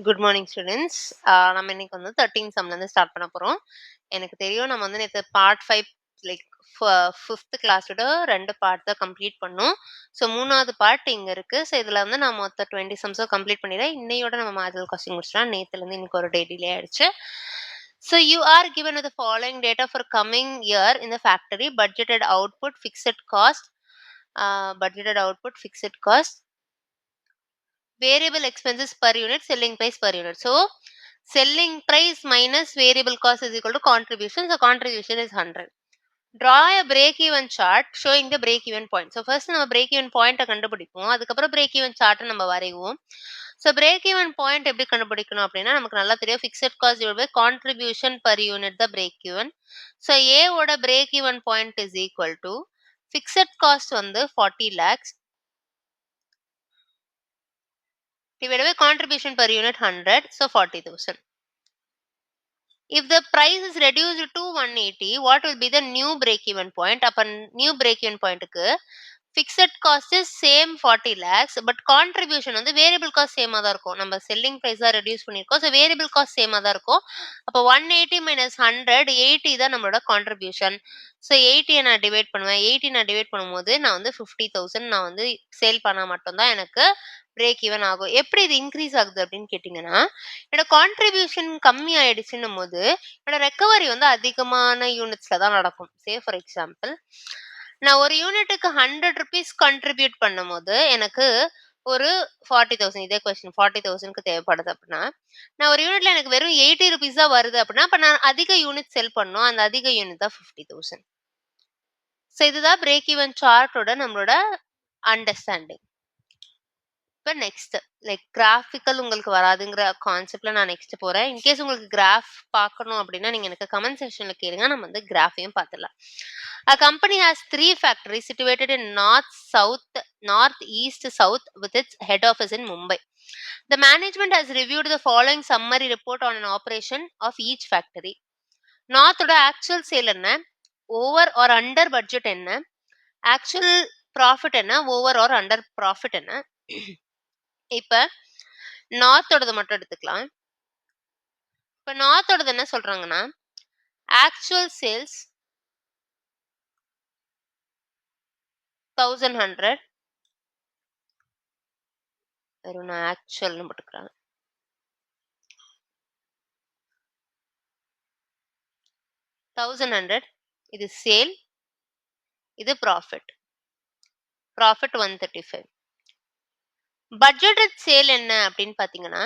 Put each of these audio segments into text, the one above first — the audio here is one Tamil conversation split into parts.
Good morning students. நம்ம இன்னைக்கு வந்து 13 சம்லேருந்து ஸ்டார்ட் பண்ண போகிறோம். எனக்கு தெரியும் நம்ம வந்து நேற்று பார்ட் 5 லைக் ஃபிஃப்த் கிளாஸோட 2 பார்ட் தான் கம்ப்ளீட் பண்ணோம். ஸோ 3வது பார்ட் இங்கே இருக்குது. ஸோ இதில் வந்து நான் மொத்தம் 20 சம்ஸும் கம்ப்ளீட் பண்ணிடுறேன். இன்னையோட நம்ம மாடல் கொஸ்டின் முடிச்சிடலாம். நேற்றுலேருந்து இன்னைக்கு ஒரு டே டிலே ஆயிடுச்சு. So you are given with the following data for coming year in the factory: budgeted output, fixed cost, variable expenses per unit, selling price per unit. So selling price minus variable cost is equal to contribution. So contribution is 100. Draw a break even chart showing the break even point. So first நம்ம break even point கண்டுபிடிப்போம். அதுக்கப்புறம் break even chart நம்ம வரைவோம். So break even point எப்படி கண்டுபிடிக்கணும் அப்படின்னா நமக்கு நல்லா தெரியும் fixed cost divided by contribution per unit the break even. So A ஓட break even point is equal to fixed cost வந்து 40 lakhs divided by contribution per unit 100, so 40,000. If the price is reduced to 180, what will be the new break-even point? Upon new break-even point, fixed cost is same 40 lakhs, but contribution வந்து variable cost same தான் இருக்கும். நம்ம selling price தான் reduce பண்ணிருக்கோம். So variable cost same தான் இருக்கும். அப்போ 180 minus 100, 80 தான் நம்மளோட contribution. So 80 நான் divide பண்ணுவேன். 80 நான் divide பண்ணும்போது நான் வந்து 50,000 நான் வந்து சேல் பண்ணா மட்டும்தான் எனக்கு பிரேக் ஈவன் ஆகும். எப்படி இது இன்க்ரீஸ் ஆகுது அப்படின்னு கேட்டிங்கன்னா, என்னோட கான்ட்ரிபியூஷன் கம்மி ஆயிடுச்சுன்னும் போது என்னோட ரெக்கவரி வந்து அதிகமான யூனிட்ஸ்ல தான் நடக்கும். சே ஃபார் எக்ஸாம்பிள், நான் ஒரு யூனிட்டுக்கு 100 ருபீஸ் கான்ட்ரிபியூட் பண்ணும்போது எனக்கு ஒரு 40,000, இதே கொஸ்டின் 40,000க்கு தேவைப்படுது அப்படின்னா, நான் ஒரு யூனிட்ல எனக்கு வெறும் 80 ருபீஸ் தான் வருது அப்படின்னா, அப்ப நான் அதிக யூனிட் செல் பண்ணணும். அந்த அதிக யூனிட் தான் 50,000. ஸோ இதுதான் பிரேக் ஈவன் சார்ட்டோட நம்மளோட அண்டர்ஸ்டாண்டிங். இப்போ நெக்ஸ்ட் லைக் கிராஃபிக்கல் உங்களுக்கு வராதுங்கிற கான்செப்ட்ல நான் நெக்ஸ்ட் போறேன். இன்கேஸ் உங்களுக்கு கிராஃப் பார்க்கணும் அப்படின்னா நீங்க எனக்கு கமெண்ட் செக்ஷன்ல கேளுங்க, நம்ம வந்து கிராஃபையும் பார்த்துடலாம். A company has 3 factories situated in north, east, south with its head office in Mumbai. The management has reviewed the following summary report on an operation of each factory. நார்த்தோட ஆக்சுவல் சேல் என்ன, ஓவர் ஆர் அண்டர் பட்ஜெட் என்ன, ஆக்சுவல் ப்ராஃபிட் என்ன, ஓவர் ஆர் அண்டர் ப்ராஃபிட் என்ன. இப்ப நார்த்தோடது மட்டும் எடுத்துக்கலாம். இப்ப நார்த்தோடது என்ன சொல்றாங்கன்னா, ஆக்சுவல் சேல்ஸ் 1100, வெறும் நான் ஆக்சுவல்னு போட்டுக்கிறேன். 1100 இது சேல், இது ப்ராஃபிட். ப்ராஃபிட் 135. பட்ஜெட்டட் சேல் என்ன அப்படின்னு பாத்தீங்கன்னா,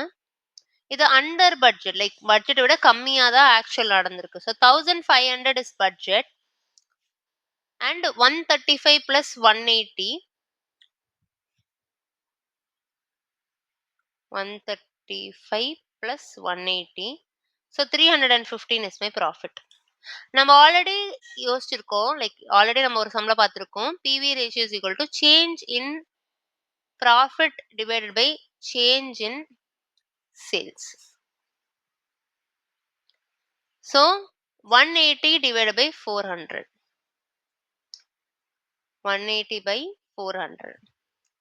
இது அண்டர் பட்ஜெட், லைக் பட்ஜெட்டை விட கம்மியா தான் ஆக்சுவல் நடந்திருக்கு. So 1500 is budget and 135 plus 180, 135 plus 180, so 315 is my profit. நம்ம ஆல்ரெடி யோசிச்சிருக்கோம், லைக் ஆல்ரெடி நம்ம ஒரு சம்ல பார்த்திருக்கோம். PV ratio is equal to change in profit divided by change in sales. So 180 divided by 400, 180 by 400,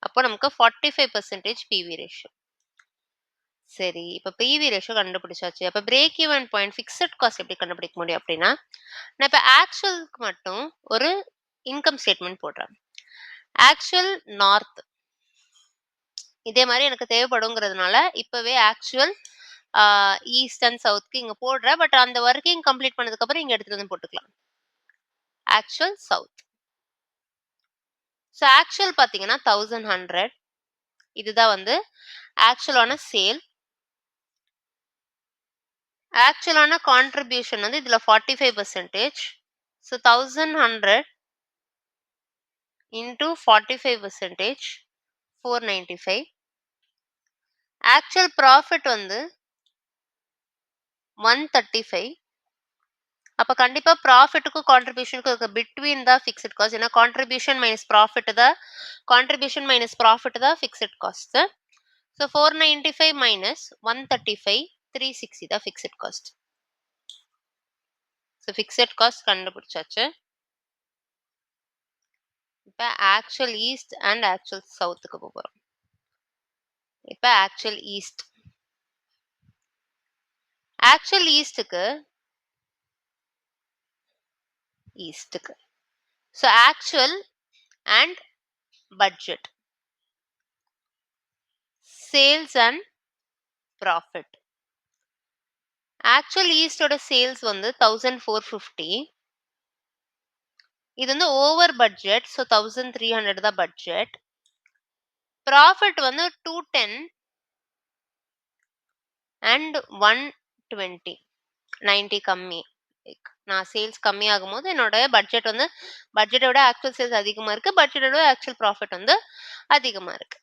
அப்போ நமக்கு 45% PV ratio. சரி, இப்ப பிவி ரேஷியோ கண்டுபிடிச்சாச்சு. அப்ப break even point fixed cost எப்படி கண்டுபிடிக்க முடியும் அப்படின்னா, நான் இப்ப ஆக்சுவலுக்கு மட்டும் ஒரு இன்கம் ஸ்டேட்மெண்ட் போடுறேன். ஆக்சுவல் நார்த் இதே மாதிரி எனக்கு தேவைப்படுங்கிறதுனால இப்பவே ஆக்சுவல் ஈஸ்ட் அண்ட் சவுத்க்கு இங்க போடுறேன். பட் அந்த ஒர்க்கிங் கம்ப்ளீட் பண்ணதுக்கு அப்புறம் இங்க எடுத்துட்டு வந்து போட்டுக்கலாம். Actual south. ஸோ ஆக்சுவல் பாத்தீங்கன்னா 1100, இதுதான் வந்து ஆக்சுவலான சேல். ஆக்சுவலான கான்ட்ரிபியூஷன் வந்து இதுல 45%. So 1100 into 45%, 495. ஆக்சுவல் ப்ராஃபிட் வந்து 135. அப்ப கண்டிப்பா ப்ராஃபிட்டுக்கும் கான்ட்ரிபியூஷனுக்கும் இருக்க பிட்வீன் தான் ஃபிக்ஸட் காஸ்ட். ஏன்னா கான்ட்ரிபியூஷன் மைனஸ் ப்ராஃபிட் தான் ஃபிக்ஸட் காஸ்ட். ஸோ 495 மைனஸ் 135, 360 தான் fixed cost. So fixed cost கண்டுபிடிச்சாச்சு. இப்போ ஆக்சுவல் ஈஸ்ட் அண்ட் ஆக்சுவல் சவுத்துக்கு போகிறோம். இப்போ ஆக்சுவல் ஈஸ்ட் ஆக்சுவல் ஈஸ்ட்டுக்கு so actual and budget, sales and profit. Actual ஈஸ்டோட சேல்ஸ் வந்து 1450. இது வந்து ஓவர் பட்ஜெட், ஸோ 1300 தான் பட்ஜெட். ப்ராஃபிட் வந்து 210 அண்ட் 120, 90 கம்மி. நான் சேல்ஸ் கம்மியாகும் போது என்னோட பட்ஜெட் வந்து பட்ஜெட்டோட ஆக்சுவல் சேல்ஸ் அதிகமா இருக்கு, பட்ஜெட்டோட ஆக்சுவல் ப்ராஃபிட் வந்து அதிகமா இருக்கு.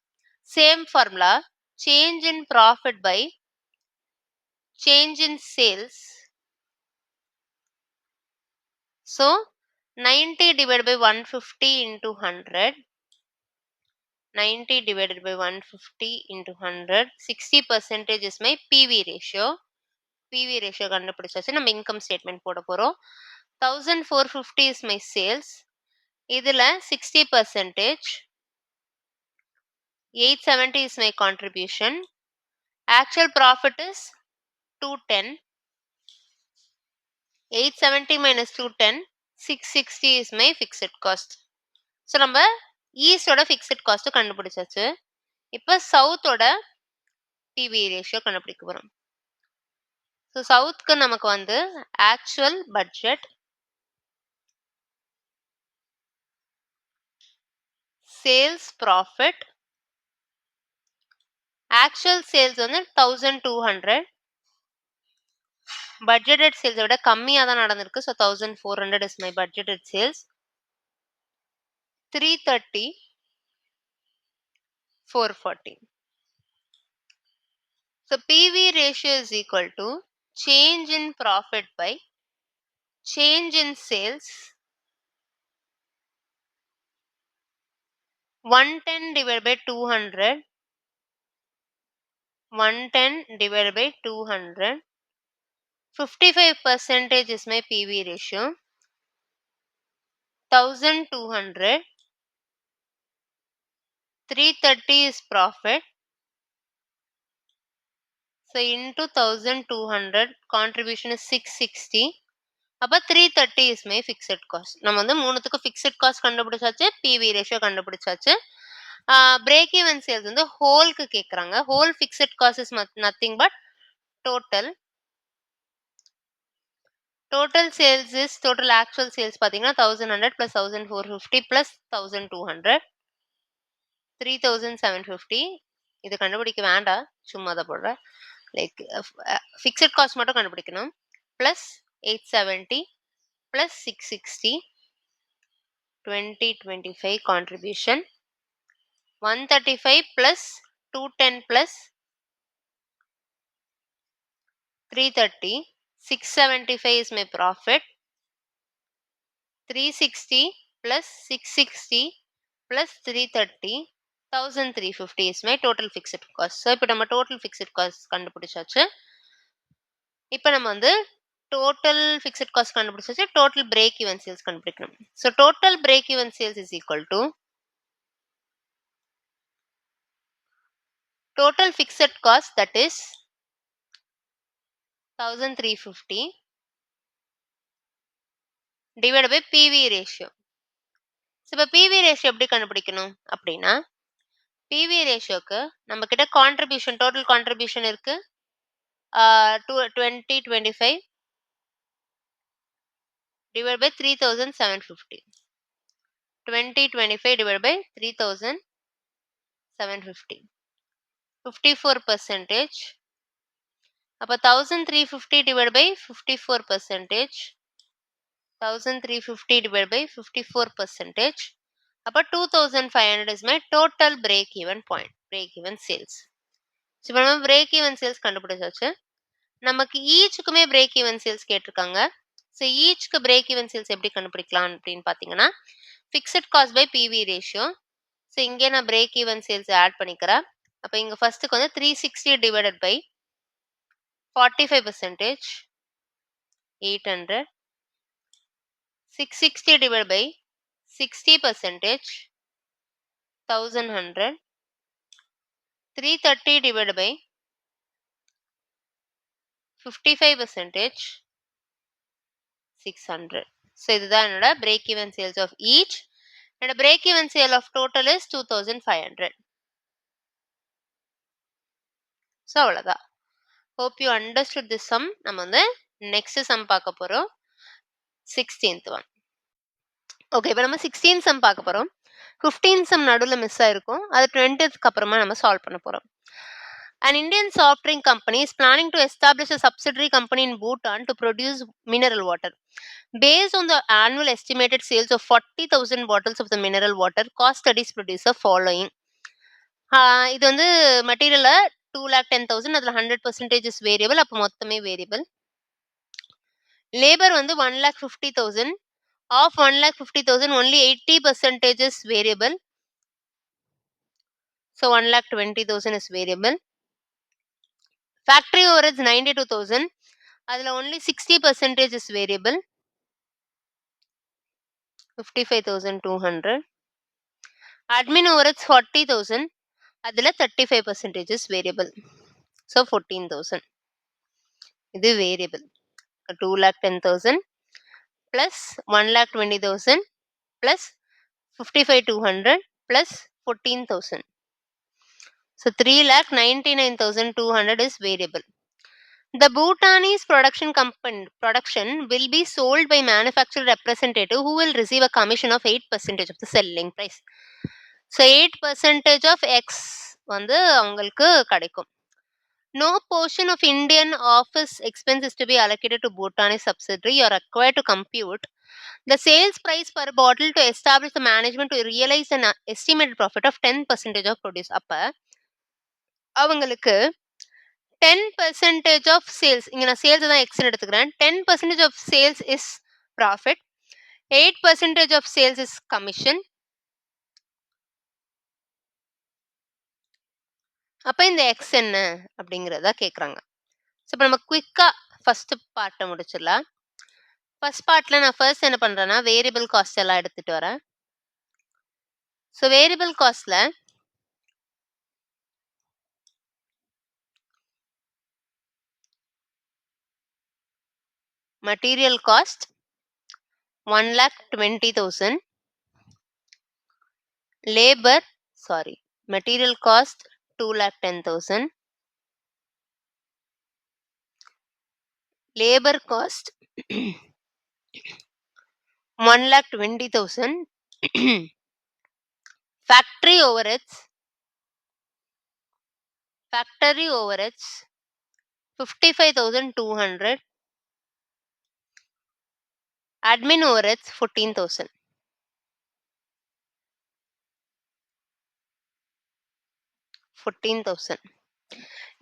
Same formula, change in profit by change in sales. So 90 divided by 150 into 100. 90 divided by 150 into 100. 60% is my PV ratio. PV ratio கண்டுபிடிச்சாச்சு. நம்ம இன்கம் ஸ்டேட்மெண்ட் போட போறோம். 1450 is my sales. இதுல 60%, 870 is my contribution. Actual profit is 210. 870 minus 210, 660 is my fixed cost. So நம்ம ஈஸ்டோட ஃபிக்ஸட் காஸ்ட் கண்டுபிடிச்சாச்சு. இப்போ சவுத்தோட பிவி ரேஷியோ கண்டுபிடிக்க போறோம். ஸோ சவுத்துக்கு நமக்கு வந்து actual budget, sales profit. Actual sales வந்து 1200, பட்ஜெட்டட் சேல்ஸை விட கம்மியாக தான் நடந்திருக்கு. So 1400 is my budgeted sales. 330, 440. So PV ratio is equal to change in profit by change in sales. 110 divided by 200. 110 divided by 200. 55% is my PV ratio. 1200. 330 is profit. So into 1200, contribution is 660. அப்போ 330 is my fixed cost. நம்ம வந்து மூணுத்துக்கு fixed cost கண்டுபிடிச்சாச்சு, PV ratio கண்டுபிடிச்சாச்சு. பிரேக் ஈவன் சேல்ஸ் வந்து ஹோல்க்கு கேட்குறாங்க. Whole fixed cost is nothing but total. Total sales is total actual sales பார்த்தீங்கன்னா 1100 + 1450 + 1200, 3750. இது கண்டுபிடிக்க வேண்டாம், சும்மா தான் போடுறேன். லைக் ஃபிக்ஸட் காஸ்ட் மட்டும் கண்டுபிடிக்கணும். Plus 870 + 660, 2025 contribution. 135 + 210 + 330. 675 is my profit. 360 + 660 + 330, 1350 is my total fixed cost. So இப்போ நம்ம total fixed cost கண்டுபிடிச்சாச்சு. இப்போ நம்ம வந்து total fixed cost கண்டுபிடிச்சாச்சு, total break even sales கண்டுபிடிக்கணும். So total break even sales is equal to total fixed cost, that is 1350 divided by PV ratio. So இப்போ PV ratio எப்படி கண்டுபிடிக்கணும் அப்படின்னா, PV ரேஷியோக்கு நம்ம கிட்ட கான்ட்ரிபியூஷன், டோட்டல் கான்ட்ரிபியூஷன் இருக்கு 2025 divided by 3750. 2025 divided by 3750, 54%. அப்போ 1350 divided by 54%, 1350 divided by 54%. அப்போ 2500 is my total break even point, break even sales. So இப்போ நம்ம பிரேக் ஈவன் சேல்ஸ் கண்டுபிடிச்சாச்சு. நமக்கு ஈச்சுக்குமே பிரேக் ஈவன் சேல்ஸ் கேட்டிருக்காங்க. ஸோ ஈச்சுக்கு பிரேக் ஈவன் சேல்ஸ் எப்படி கண்டுபிடிக்கலாம் அப்படின்னு பார்த்தீங்கன்னா, fixed cost by PV ratio. So இங்கே நான் பிரேக் ஈவன் சேல்ஸ் ஆட் பண்ணிக்கிறேன். அப்போ இங்கே ஃபர்ஸ்ட்டுக்கு வந்து 360 divided by 45%, 800. 660 divided by 60%, 1100. 330 divided by 55% 600. So இதுதான் என்னோட break even sales of each. என்னோட break even sale of total is 2500. So அவ்வளோதான். Hope you understood this sum. நம்ம வந்து நெக்ஸ்ட் சம் பார்க்க போகிறோம், 16th ஒன். ஓகே, இப்போ நம்ம 16th சம் பார்க்க போகிறோம். 15th சம் நடுவில் மிஸ் ஆயிருக்கும், அது 20th அப்புறமா நம்ம சால்வ் பண்ண போகிறோம். An Indian soft drink company is planning to establish a subsidiary company in Bhutan to produce mineral water. Based on the annual estimated sales of 40,000 bottles of the mineral water, cost studies produce the following. இது வந்து மெட்டீரியல்ல 2,10,000, அதில் 100% இஸ் வேரியபிள், அப்போ மொத்தமே வேரியபிள். லேபர் வந்து 1,50,000. Of 1,50,000 only 80% is variable. So 1,20,000 is variable. Factory overheads 92,000. அதில் only 60% is variable. 55,200. Admin overheads 40,000. அதில் 35% is variable. So 14,000. இது variable. 2,10,000 plus 1,20,000 plus 55,200 plus 14,000. So 3,99,200 is variable. The Bhutanese production will be sold by manufacturer representative who will receive a commission of 8% of the selling price. So 8% of X வந்து அவங்களுக்கு கிடைக்கும். No portion of Indian office expense is to be allocated to Bhutanese subsidiary. You are required to compute the sales price per bottle to establish the management to realize an estimated profit of 10% of produce. அப்ப அவங்களுக்கு 10% of sales, இங்க நான் சேல்ஸ் தான் எக்ஸ்னு எடுத்துக்கிறேன். 10% of sales is profit, 8% of sales is commission. அப்ப இந்த எக்ஸ் என்ன அப்படிங்கிறத கேட்குறாங்க. ஸோ இப்போ நம்ம குயிக்கா ஃபர்ஸ்ட் பார்ட்டை முடிச்சிடலாம். ஃபர்ஸ்ட் பார்ட்ல நான் ஃபர்ஸ்ட் என்ன பண்றேன்னா வேரியபிள் காஸ்ட் எல்லாம் எடுத்துட்டு வரேன். ஸோ வேரியபிள் காஸ்ட்ல material cost 1,20,000, material cost 2,10,000, labor cost 1,20,000, factory overheads 55,200, admin overheads 14,000.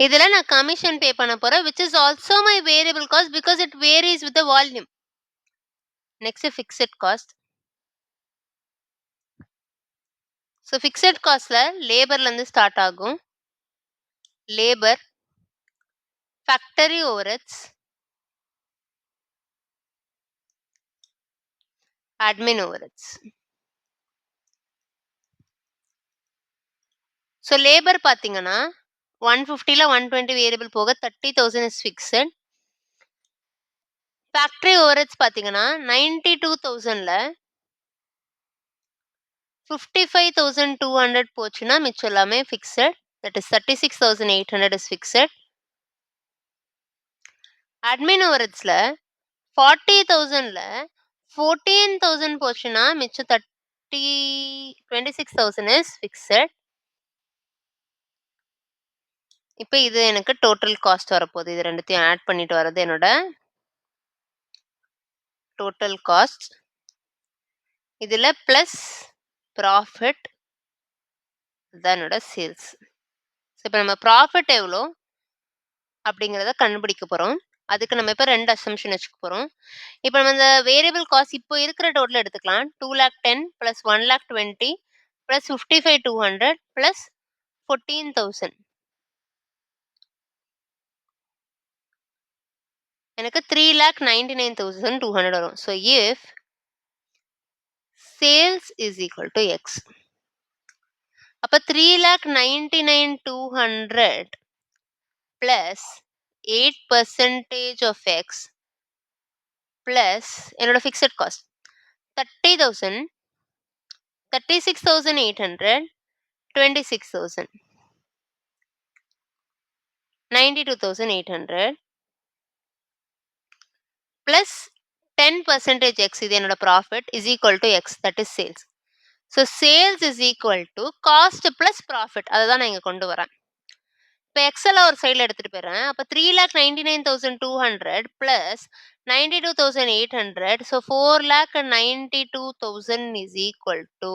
இதுல நான் கமிஷன் பே பண்ண போறேன், which is also my variable cost because it varies with the volume. Next fixed cost. So fixed costல லேபர்ல இருந்து ஸ்டார்ட் ஆகும். Labour, factory overheads, admin overheads. So labor பாத்தீங்கன்னா 150ல 120 வேரியபிள் போக 30,000 is fixed. ஃபேக்டரி ஓவர்ஹெட்ஸ் பாத்தீங்கன்னா 92,000ல 55,200 போச்சுன்னா மிச்சம் எல்லாமே fixed. That is 36,800 is fixed. admin overheadsல 40,000ல 14,000 போச்சுன்னா மிச்சம் 26,000 is fixed. இப்போ இது எனக்கு டோட்டல் காஸ்ட் வரப்போகுது. இது ரெண்டுத்தையும் ஆட் பண்ணிட்டு வர்றது என்னோட டோட்டல் காஸ்ட். இதுல பிளஸ் ப்ராஃபிட் தான் என்னோட சேல்ஸ். இப்போ நம்ம ப்ராஃபிட் எவ்வளோ அப்படிங்கிறத கண்டுபிடிக்க போறோம். அதுக்கு நம்ம இப்போ 2 அசம்ஷன் வச்சுக்க போறோம். இப்போ நம்ம இந்த வேரியபிள் காஸ்ட் இப்போ இருக்கிற டோட்டல் எடுத்துக்கலாம். 2,10,000 பிளஸ் 1,20,000 பிளஸ் 55,200 பிளஸ் 14,000. எனக்கு 3,99,200 வரும். So if sales is equal to X, அப்போ 3,99,200 பிளஸ் 8% of x plus என்னோட ஃபிக்ஸட் காஸ்ட் 30,000, 36,800, 26,000, 92,800 plus 10% x இது என்னோட profit is equal to x, that is sales. So sales is equal to cost plus profit. அதை தான் நான் இங்க கொண்டு வரேன். இப்போ எக்ஸெல்லாம் ஒரு சைடில் எடுத்துகிட்டு போயிடுறேன். அப்போ 3,99,200 plus 92,800. So 4,92,000 is equal to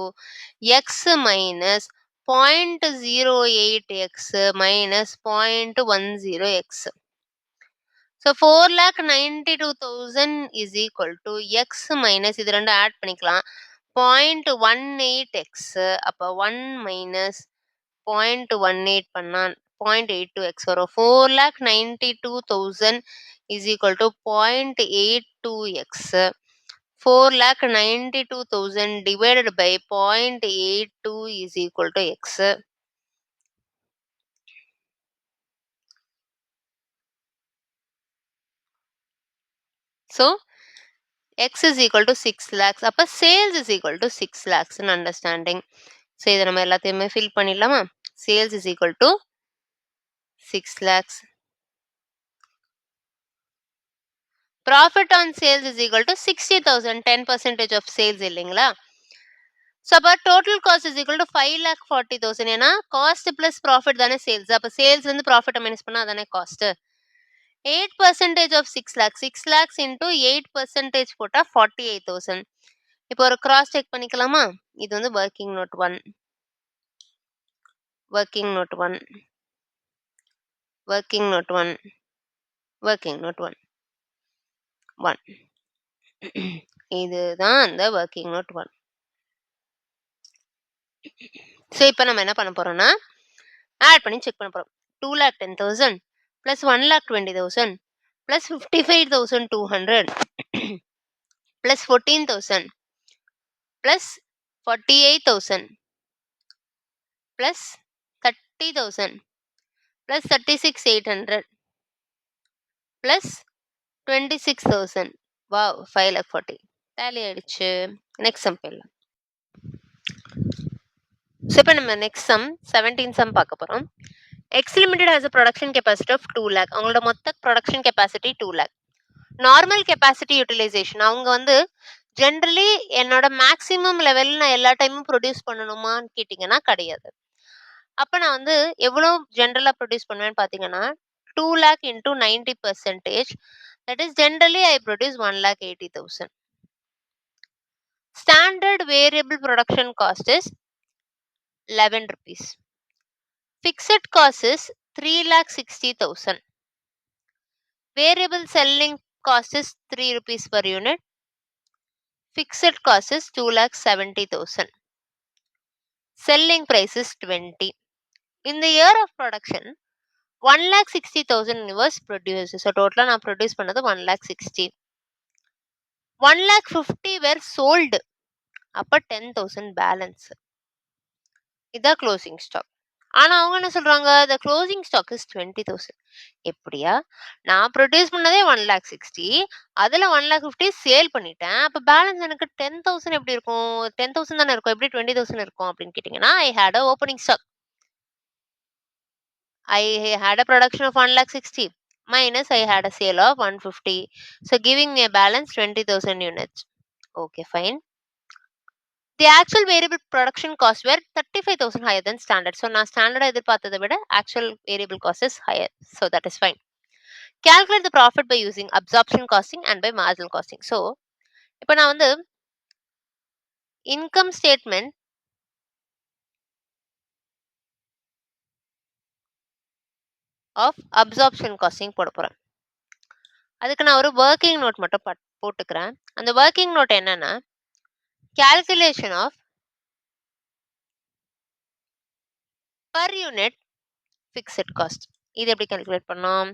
x minus 0.08x minus 0.10x. So 4,92,000 is equal to x minus இது ரெண்டும் ஆட் பண்ணிக்கலாம் 0.18x. அப்போ 1 minus 0.18 பண்ணா 0.82x வரும். 4,92,000 is equal to 0.82x. 4,92,000 divided by 0.82 is equal to x. So x is equal to 6 lakhs. அப்ப sales is equal to 6 lakhs in understanding. So இதை நம்ம எல்லாத்தையுமே fill பண்ணிடலாமா? Sales is equal to 6 lakhs. Profit on sales is equal to 60,000, 10% of sales இல்லைங்களா? So அப்ப total cost is equal to 5,40,000. ஏன்னா cost plus profit தானே sales. அப்ப sales வந்து profit minus பண்ணா அதானே cost. 8% of 6 lakhs. 6 lakhs into 8% போட்டா 48,000. இப்போ ஒரு cross check பண்ணிக்கலாமா? இது வந்து working note 1. Working note 1. Working note 1. Working note 1. 1. இதுதான் அந்த working note 1. ஸோ இப்போ நம்ம என்ன பண்ண போறோம்னா ஆட் பண்ணி செக் பண்ண போறோம். 2,10,000 plus 1,20,000 plus 55,200 plus 14,000 plus 48,000 plus 30,000 plus 36,800 plus 26,000. Wow, 5,40,000 tally ஆயிடுச்சு. நெக்ஸ்ட் சம் போயிடலாம். ஸோ இப்போ நம்ம நெக்ஸ்ட் சம் 17 சம் பார்க்க போகிறோம். X limited has a production capacity of 2 lakh. அவங்களோட மொத்த production capacity 2 lakh. Normal capacity utilisation அவங்க வந்து ஜென்ரலி என்னோட மேக்ஸிமம் லெவலில் நான் எல்லா டைமும் ப்ரொடியூஸ் பண்ணணுமான்னு கேட்டிங்கன்னா கிடையாது. அப்போ நான் வந்து எவ்வளோ ஜென்ரலாக ப்ரொடியூஸ் பண்ணுவேன்னு பார்த்தீங்கன்னா 2 lakh into 90%. That is generally I produce 1,80,000. Standard variable production cost is 11 rupees. Fixed cost is 3,60,000. Variable selling cost is 3 rupees per unit. Fixed cost is 2,70,000. Selling price is 20. In the year of production, 1,60,000 was produced. So total நான் produce பண்ணது 1,60,000. 1,50,000 were sold. அப்போ 10,000 balance. இதான் க்ளோசிங் ஸ்டாக். ஆனால் அவங்க என்ன சொல்றாங்க, the closing stock is 20,000. எப்படியா நான் ப்ரொடியூஸ் பண்ணதே 1,60,000, அதில் 1,50,000 சேல் பண்ணிட்டேன். அப்போ பேலன்ஸ் எனக்கு 10,000 எப்படி இருக்கும்? 10,000 தானே இருக்கும், எப்படி 20,000 இருக்கும் அப்படின்னு கேட்டிங்கன்னா, I had a opening stock. I had a production of 1,60,000 minus I had a sale of 150. So giving me a balance 20,000 units. Okay, fine. The actual variable production costs were 35,000 higher than standard. So நான் ஸ்டாண்டர்டா எதிர்பார்த்ததை விட actual variable cost is higher. So that is fine. Calculate the profit by using absorption costing and by marginal costing. So இப்போ நான் வந்து income statement of absorption costing போட போறேன். அதுக்கு நான் ஒரு working note மட்டும் போட்டுக்கிறேன். அந்த working note என்னன்னா calculation of per unit fixed cost. இது எப்படி calculate பண்ணோம்?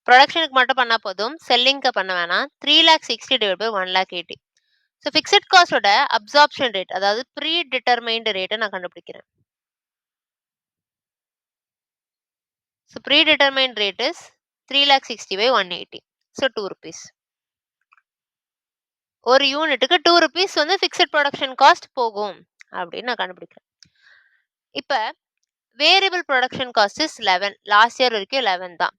ப்ரொடக்ஷனுக்கு மட்டும் பண்ணா போதும், செல்லிங்க்கு பண்ண வேணாம். 3,60,000 divided by 1,80,000. ஸோ ஃபிக்ஸட் காஸ்டோட அப்சார்ப்ஷன் ரேட், அதாவது ப்ரீ டிட்டர்மைன்டு ரேட்டை நான் கண்டுபிடிக்கிறேன். So predetermined rate is 3,60,000 by 180. So 2 rupees. ஒரு யூனிட்டுக்கு 2 rupees வந்து ஃபிக்ஸட் புரொடக்ஷன் காஸ்ட் போகும் அப்படின்னு நான் கண்டுபிடிக்கிறேன். இப்ப variable production cost is 11. Last year வரைக்கும் 11 தான்.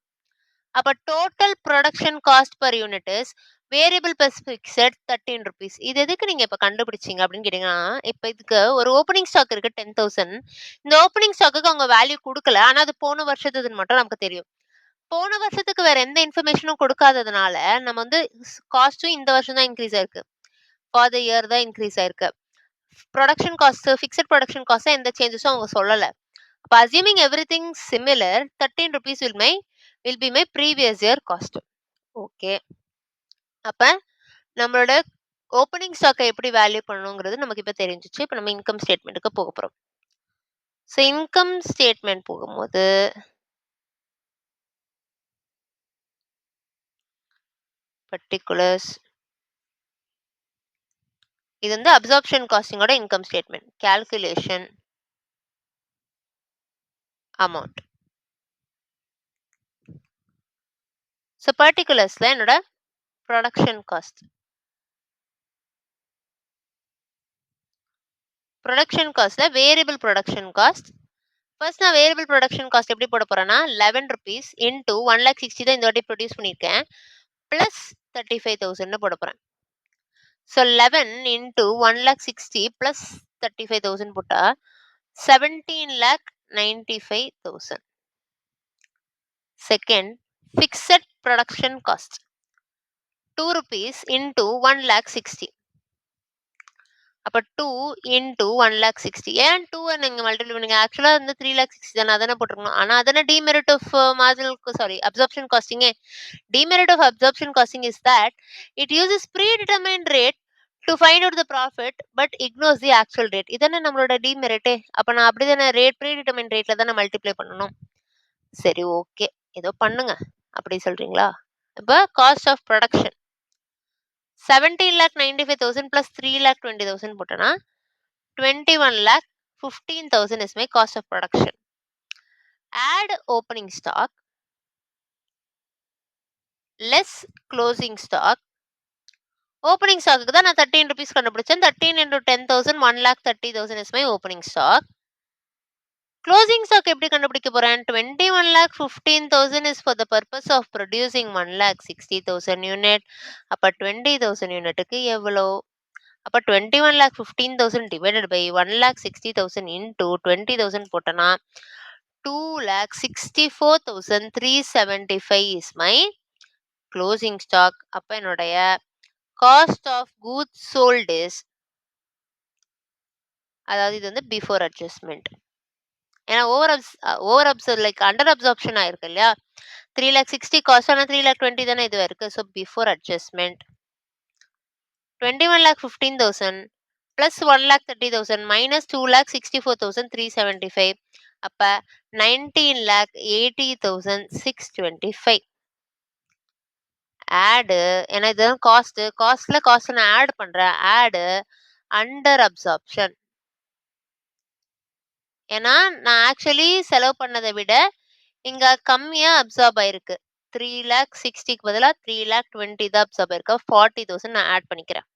அப்ப total production cost per unit is variable plus fixed 13 rupees. இது எதுக்கு நீங்க இப்ப கண்டுபிடிச்சீங்க அப்படின்னு கேட்டீங்கன்னா, இப்ப இதுக்கு ஒரு ஓப்பனிங் ஸ்டாக் இருக்கு 10,000. இந்த ஓப்பனிங் ஸ்டாக்குக்கு அவங்க வேல்யூ குடுக்கல. ஆனா அது போன வருஷத்துதுன்னு மட்டும் நமக்கு தெரியும். போன வருஷத்துக்கு வேற எந்த இன்ஃபர்மேஷனும் குடுக்காததுனால, நம்ம வந்து காஸ்ட்டும் இந்த வருஷம் தான் இன்கிரீஸ் ஆயிருக்கு. ஃபார் த இயர் தான் இன்கிரீஸ் ஆயிருக்கு. புரொடக்ஷன் காஸ்ட், ஃபிக்ஸட் புரொடக்ஷன் காஸ்ட்ல எந்த சேஞ்சஸும் அவங்க சொல்லல. அப்ப assuming everything similar, 13 rupees will be my previous year cost. Okay. அப்ப நம்மளோட ஓப்பனிங் ஸ்டாக்க எப்படி வேல்யூ பண்ணணுங்கிறது நமக்கு இப்ப தெரிஞ்சுச்சு. இப்ப நம்ம இன்கம் ஸ்டேட்மென்ட்க்கு போகப் போறோம். சோ இன்கம் ஸ்டேட்மென்ட் போகும்போது பர்ட்டிகுலர்ஸ், இது வந்து அப்சார்ப்ஷன் காஸ்டிங்கோட income statement. Calculation amount. So பர்ட்டிகுலர்ஸ்ல என்னோட புரொடக்ஷன் காஸ்ட். புரொடக்ஷன் காஸ்ட்ல வேரியபிள் புரொடக்ஷன் காஸ்ட். ஃபர்ஸ்ட் நான் வேரியபிள் புரொடக்ஷன் காஸ்ட் எப்படி போட போறேன்னா 11 rupees into 1,60,000 தான் இந்த வாட்டி ப்ரொடியூஸ் பண்ணியிருக்கேன். பிளஸ் 35,000 போட போறேன். ஸோ 11 into 1,60,000 plus 35,000 போட்டா 17,95,000. Second, fixed production cost 2 rupees into 1,60,000. அப்ப 2 into 1,60,000. ஏன் 2 நீங்க மல்டிப்ளை பண்ணீங்க? ஆக்சுவலா வந்து 3,60,000 தானே, அதானே போட்டிருக்கணும். ஆனா அதானே demerit of marginal sorry absorption காஸ்டிங்கே. Demerit of absorption costing is that it uses predetermined rate to find out the profit but ignores the actual rate. இதானே நம்மளோட டிமெரிட்டே. அப்ப நான் அப்படிதானே ரேட் ப்ரீடிட்டர்மைன் ரேட்ல தானே மல்டிப்ளை பண்ணணும். சரி, ஓகே, ஏதோ பண்ணுங்க. அப்படி சொல்றீங்களா? இப்ப காஸ்ட் ஆஃப் ப்ரொடக்ஷன் 17,95,000 plus 3,20,000 போட்டனா 21,15,000 is my cost of production. Add opening stock less closing stock. Opening stock தான் நான் 13 rupees கண்டுபிடிச்சேன். 13 into 10,000 1,30,000 is my opening stock. Closing stock எப்படி கண்டுபிடிக்க போறேன்? 21,15,000 is for the purpose of producing 1,60,000 unit. அப்ப 20,000 யூனிட்டுக்கு எவ்வளோ? அப்ப 21,15,000 divided by 1,60,000 into 20,000 போட்டனா 2,64,375 is my closing stock. அப்ப என்னுடைய cost of goods sold is, அதாவது இது வந்து பிஃபோர் அட்ஜஸ்ட்மெண்ட். ஏன்னா over observe like under absorption ஆயிருக்கு இல்லையா? 3,60,000 காஸ்ட், ஆனால் 3,20,000 தானே இது இருக்கு. So before adjustment 21,15,000 plus 1,30,000 minus 2,64,375. அப்ப 19,80,625. ஆடு, ஏன்னா இதுதான் காஸ்ட்ல காஸ்ட் நான் ஆட் பண்றேன். ஆடு அண்டர் அப்சார்ப்ஷன். ஏன்னா நான் ஆக்சுவலி செலவு பண்ணதை விட இங்க கம்மியா அப்சார்ப் ஆயிருக்கு. 3,60,000க்கு பதிலா 3,20,000 தான் அப்சார்ப் ஆயிருக்கு. 40,000 நான் ஆட் பண்ணிக்கிறேன்.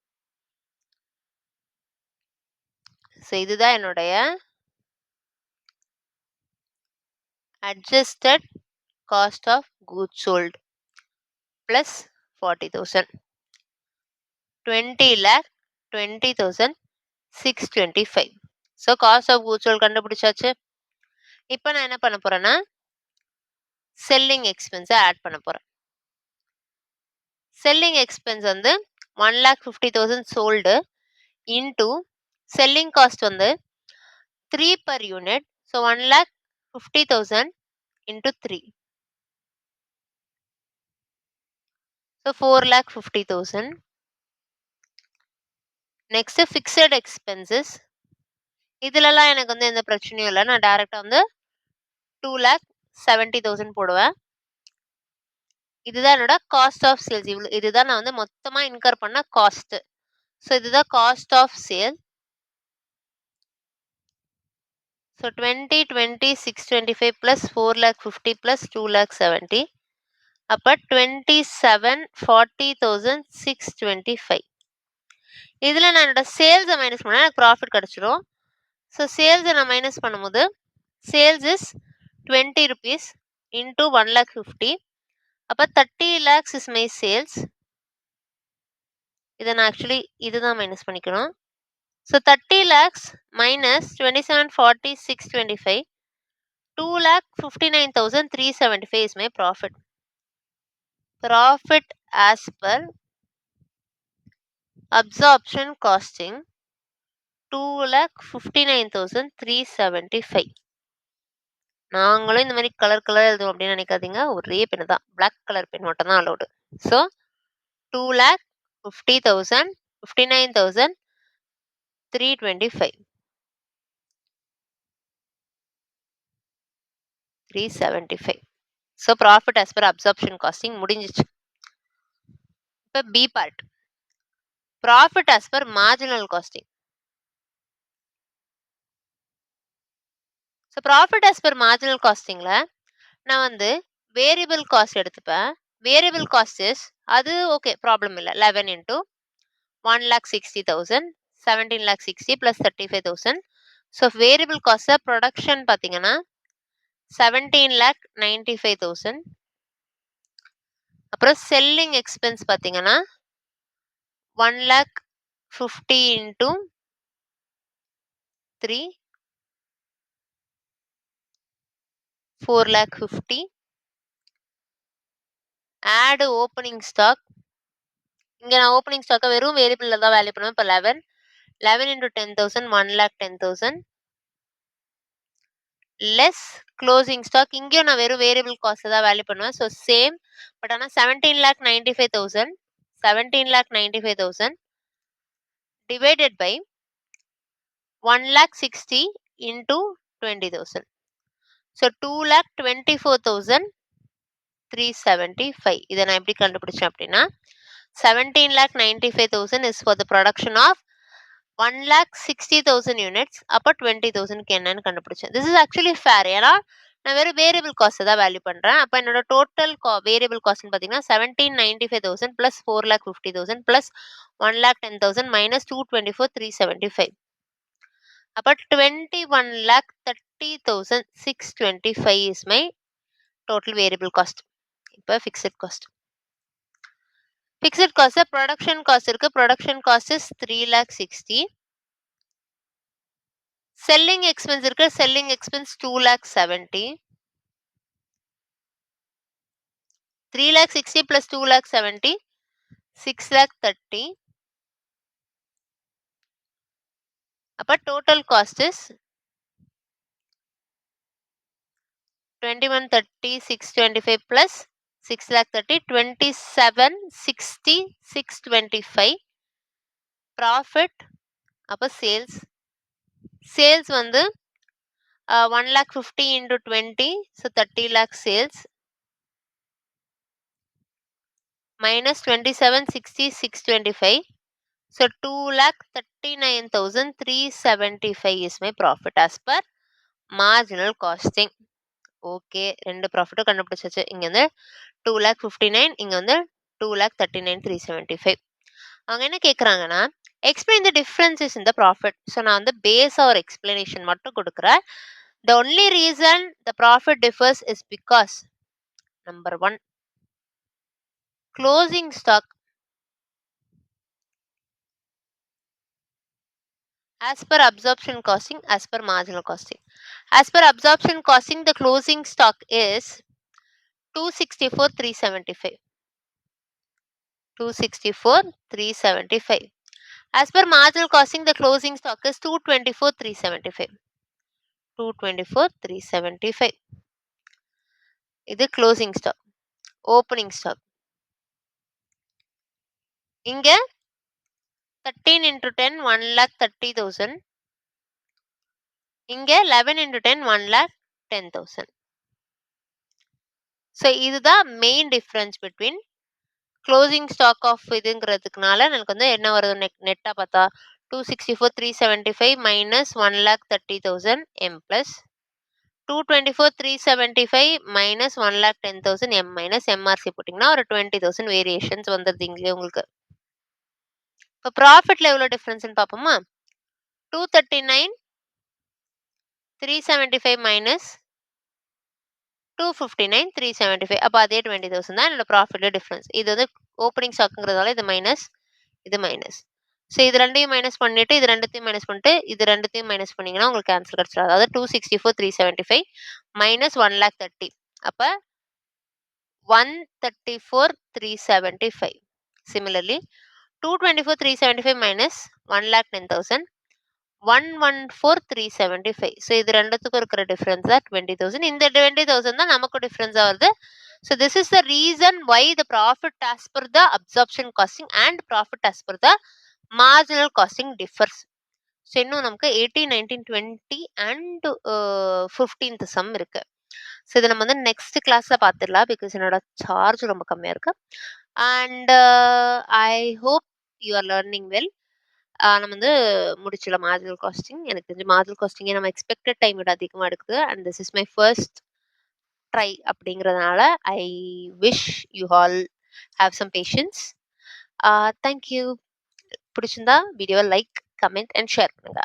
ஸோ இதுதான் என்னுடைய adjusted cost of goods sold plus 40,000. 20,20,625. So cost of goods sold கண்டுபிடிச்சாச்சு. இப்போ நான் என்ன பண்ண போறேன்னா செல்லிங் எக்ஸ்பென்ஸை ஆட் பண்ண போறேன். செல்லிங் எக்ஸ்பென்ஸ் வந்து 1,50,000 சோல்டு இன்டூ செல்லிங் காஸ்ட் வந்து 3 per unit. So 1,50,000 into 3. So 4,50,000. Next fixed expenses. இதுலலாம் எனக்கு வந்து எந்த பிரச்சனையும் இல்லை. நான் டைரக்டா வந்து 2,70,000 போடுவேன். இதுதான் என்னோட காஸ்ட் ஆஃப் சேல்ஸ். இதுதான் நான் வந்து மொத்தமா இன்கர் பண்ண காஸ்ட். ஸோ இதுதான் cost of sale. So 20,20,625 plus 4,50,000 plus 2,70,000. அப்ப 27,40,625. இதுல நான் என்னோட சேல்ஸை மைனஸ் பண்ணா எனக்கு ப்ராஃபிட் கிடைச்சிரும். ஸோ சேல்ஸை நான் மைனஸ் பண்ணும்போது சேல்ஸ் இஸ் 20 rupees into 1,50,000. அப்ப 30 lakhs இஸ் மை சேல்ஸ். இதை நான் ஆக்சுவலி இதுதான் மைனஸ் பண்ணிக்கணும். So 30 lakhs minus 27,40,625. 2,59,375 is my profit. Profit as per absorption costing 2,59,375. நாங்களும் இந்த மாதிரி கலர் எழுதுவோம் அப்படின்னு நினைக்காதீங்க. ஒரே பென் தான், பிளாக் கலர் பென் மட்டும் தான் allowed. So 2,50,000 59,325 375. So profit as per absorption costing முடிஞ்சிச்சு. இப்போ B part, profit as per marginal costing. So profit as per marginal costingல நான் வந்து வேரியபிள் காஸ்ட் எடுத்துப்பேன். வேரியபிள் காஸ்ட் இஸ் அது ஓகே, ப்ராப்ளம் இல்லை. 11 into 1,60,000 17,60,000 plus 35,000. So variable cost production பார்த்தீங்கன்னா 17,95,000. அப்புறம் செல்லிங் எக்ஸ்பென்ஸ் பார்த்தீங்கன்னா 1,50,000 into 3 4,50,000. ஆட் ஓப்பனிங் ஸ்டாக், இங்க நான் ஓப்பனிங் ஸ்டாக்கை வெறும் வேரியபிள்ல தான் வேல்யூ பண்ணுவேன். இப்போ 11 into 10,000 1,10,000 லெஸ் க்ளோசிங் ஸ்டாக், இங்கேயும் நான் வெறும் வேரியபிள் காஸ்ட் தான் வேல்யூ பண்ணுவேன். ஸோ சேம், பட் ஆனால் 17,95,000 டிவைடட் பை 1,60,000 into 20,000. ஸோ 2,24,375. இதை நான் எப்படி கண்டுபிடிச்சேன் அப்படின்னா 17,95,000 is for the production of 1,60,000 units. அப்போ 20,000க்கு என்னன்னு கண்டுபிடிச்சேன். This is actually fair. ஏன்னா நான் வெறும் வேரியபிள் காஸ்ட் தான் வேல்யூ பண்றேன். அப்போ என்னோட டோட்டல் வேரியபிள் காஸ்ட் பார்த்தீங்கன்னா 17,95,000 plus 4,50,000 plus 1,10,000 minus 224,375. அப்போ 21,30,625 is my total variable cost. இப்போ fixed cost. Fixed cost production cost இருக்கு. Production cost is 3,60,000. Selling expense இருக்கு. Selling expense 2,70,000. 3,60,000 plus 2,70,000 6,30,000. அப்ப total cost is 21,30,625 plus 6,30,000 27,60,625. Profit அப்ப சேல்ஸ் வந்து 1,50,000 into 20, so 30 lakh sales minus 27,60,625. So 2,39,375 is my profit as per marginal costing. Okay, ரெண்டு ப்ராஃபிட்டும் கண்டுபிடிச்சாச்சு. இங்க வந்து 2,59,000, இங்க வந்து 2,39,375. அவங்க என்ன கேட்குறாங்கன்னா explain the differences in the profit. So நான் வந்து பேஸாக ஒரு எக்ஸ்பிளனேஷன் மட்டும் கொடுக்குறேன். The only reason the profit differs is because number 1, closing stock as per absorption costing, as per marginal costing. As per absorption costing, the closing stock is 264,375. 264,375. As per marginal costing, the closing stock is 224,375. 224,375. இது closing stock. Opening stock. இங்க 13 into 10 1,30,000. இங்க 11 into 10 1,10,000. ஸோ இதுதான் main difference between closing stock of இதுங்கிறதுக்குனால எனக்கு வந்து என்ன வருது நெட்டாக பார்த்தா 264,375 minus 1,30,000 M plus 224,375 minus 1,10,000 M minus MRC போட்டிங்கன்னா ஒரு 20,000 வேரியேஷன்ஸ் வந்துருது இங்கே உங்களுக்கு. இப்போ ப்ராஃபிட்ல எவ்வளோ டிஃப்ரென்ஸ்னு பார்ப்போமா? 239,375 minus 259,375 அப்போ அதே 20,000 தான் என்னோட ப்ராஃபிட்ல டிஃப்ரென்ஸ். இது வந்து ஓப்பனிங் ஸ்டாக்குங்கிறதால இது மைனஸ், இது மைனஸ். ஸோ இது ரெண்டையும் மைனஸ் பண்ணிட்டு இது ரெண்டுத்தையும் மைனஸ் பண்ணிட்டு இது ரெண்டுத்தையும் மைனஸ் பண்ணீங்கன்னா உங்களுக்கு ஆன்சர் கிடைச்சிடும். அதாவது 264,375 மைனஸ் 1,30,000 அப்போ 134,375. Similarly, 224,375 minus 1,10,000 114,375. ஸோ இது ரெண்டுத்துக்கும் இருக்கிற டிஃபரன்ஸ் தான் 20,000. இந்த 20,000 தான் நமக்கு டிஃபரன்ஸா வருது. So this is the reason why the profit as per the absorption costing and profit as per the marginal costing differs. So இன்னும் நமக்கு 18, 19, 20 அண்ட் 15th சம் இருக்கு. ஸோ இதை நம்ம வந்து நெக்ஸ்ட் கிளாஸ்ல பார்த்துடலாம். பிகாஸ் என்னோட சார்ஜ் ரொம்ப கம்மியா இருக்கு. And I hope you are learning well. நம்ம வந்து முடிச்சிடலாம் மார்ஜினல் காஸ்டிங். எனக்கு தெரிஞ்சு மார்ஜினல் காஸ்டிங்கே நம்ம எக்ஸ்பெக்டட் டைம் விட அதிகமாக எடுக்குது. And this is my first try அப்படிங்கிறதுனால I wish you all have some patience. Thank you. பிடிச்சிருந்தா வீடியோவை லைக், கமெண்ட் அண்ட் ஷேர் பண்ணுங்க.